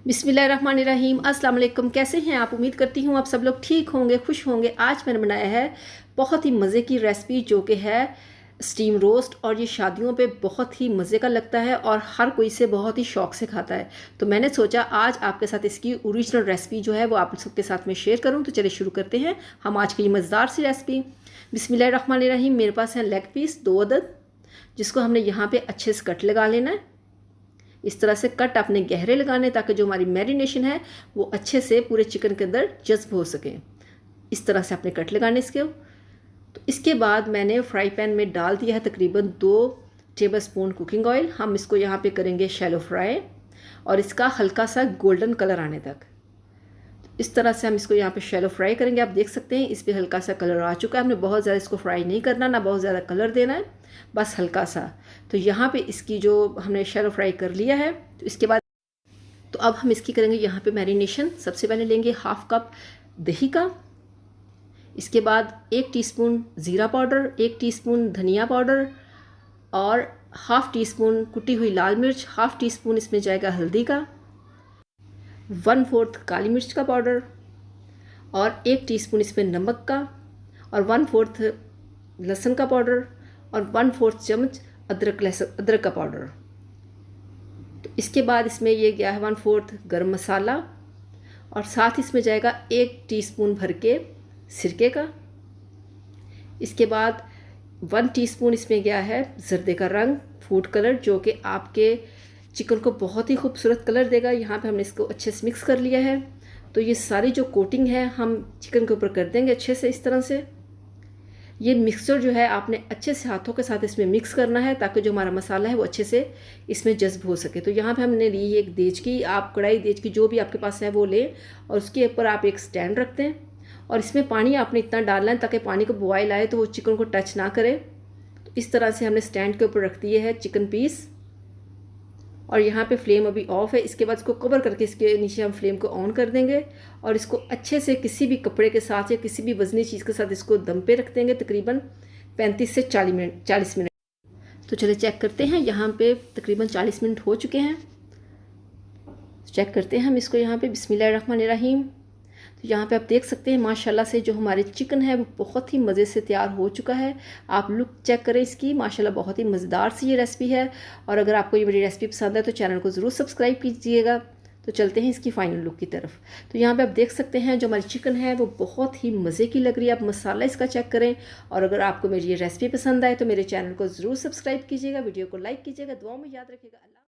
बिस्मिल्लाहिर्रहमानिर्रहीम। अस्सलाम वालेकुम। कैसे हैं आप? उम्मीद करती हूँ आप सब लोग ठीक होंगे, खुश होंगे। आज मैंने बनाया है बहुत ही मज़े की रेसिपी जो कि है स्टीम रोस्ट, और ये शादियों पे बहुत ही मज़े का लगता है और हर कोई इसे बहुत ही शौक़ से खाता है। तो मैंने सोचा आज आपके साथ इसकी ओरिजिनल रेसिपी जो है वो आप सबके साथ में शेयर करूँ। तो चलिए शुरू करते हैं हम आज की ये मज़ेदार सी रेसिपी। बिस्मिल्लाहिर्रहमानिर्रहीम। मेरे पास है लेग पीस 2 अदद, जिसको हमने यहाँ पे अच्छे से कट लगा लेना है। इस तरह से कट अपने गहरे लगाने ताकि जो हमारी मैरिनेशन है वो अच्छे से पूरे चिकन के अंदर जज्ब हो सके। इस तरह से अपने कट लगाने इसके। तो इसके बाद मैंने फ्राई पैन में डाल दिया है तकरीबन 2 टेबलस्पून कुकिंग ऑयल। हम इसको यहाँ पे करेंगे शैलो फ्राई और इसका हल्का सा गोल्डन कलर आने तक। इस तरह से हम इसको यहाँ पे शैलो फ्राई करेंगे। आप देख सकते हैं इस पर हल्का सा कलर आ चुका है। हमने बहुत ज़्यादा इसको फ्राई नहीं करना, ना बहुत ज़्यादा कलर देना है, बस हल्का सा। तो यहाँ पे इसकी जो हमने शैलो फ्राई कर लिया है, तो इसके बाद तो अब हम इसकी करेंगे यहाँ पे मैरिनेशन। सबसे पहले लेंगे 1/2 कप दही का। इसके बाद 1 टीस्पून ज़ीरा पाउडर, 1 टीस्पून धनिया पाउडर और 1/2 टीस्पून कुटी हुई लाल मिर्च, 1/2 टीस्पून इसमें जाएगा हल्दी का, 1/4 काली मिर्च का पाउडर और 1 टीस्पून इसमें नमक का, और 1/4 लहसुन का पाउडर और 1/4 चम्मच अदरक का पाउडर। तो इसके बाद इसमें ये गया है 1/4 गरम मसाला, और साथ इसमें जाएगा 1 टीस्पून भर के सिरके का। इसके बाद 1 टीस्पून इसमें गया है जर्दे का रंग, फूड कलर, जो कि आपके चिकन को बहुत ही खूबसूरत कलर देगा। यहाँ पे हमने इसको अच्छे से मिक्स कर लिया है। तो ये सारी जो कोटिंग है हम चिकन के ऊपर कर देंगे अच्छे से इस तरह से। ये मिक्सचर जो है आपने अच्छे से हाथों के साथ इसमें मिक्स करना है ताकि जो हमारा मसाला है वो अच्छे से इसमें जज्ब हो सके। तो यहाँ पे हमने ली एक देच की, आप कढ़ाई देच की जो भी आपके पास है वो लें, और उसके ऊपर आप एक स्टैंड रखते हैं और इसमें पानी आपने इतना डालना है ताकि पानी को बॉयल आए तो वो चिकन को टच ना करे। तो इस तरह से हमने स्टैंड के ऊपर रख दिए है चिकन पीस, और यहाँ पे फ्लेम अभी ऑफ है। इसके बाद इसको कवर करके इसके नीचे हम फ्लेम को ऑन कर देंगे और इसको अच्छे से किसी भी कपड़े के साथ या किसी भी वजनी चीज़ के साथ इसको दम पे रख देंगे तकरीबन 35 से 40 मिनट। तो चलिए चेक करते हैं। यहाँ पे तकरीबन 40 मिनट हो चुके हैं। चेक करते हैं हम इसको यहाँ पे। बिस्मिल्लाहिर्रहमानिर्रहीम। तो यहाँ पे आप देख सकते हैं माशाल्लाह से जो हमारे चिकन है वो बहुत ही मज़े से तैयार हो चुका है। आप लुक चेक करें इसकी, माशाल्लाह बहुत ही मज़ेदार सी ये रेसिपी है। और अगर आपको ये मेरी रेसिपी पसंद है तो चैनल को ज़रूर सब्सक्राइब कीजिएगा। तो चलते हैं इसकी फ़ाइनल लुक की तरफ। तो यहाँ पे आप देख सकते हैं जो हमारी चिकन है वो बहुत ही मज़े की लग रही है। आप मसाला इसका चेक करें, और अगर आपको मेरी ये रेसिपी पसंद आए तो मेरे चैनल को ज़रूर सब्सक्राइब कीजिएगा, वीडियो को लाइक कीजिएगा, दुआओं में याद रखिएगा। अल्लाह।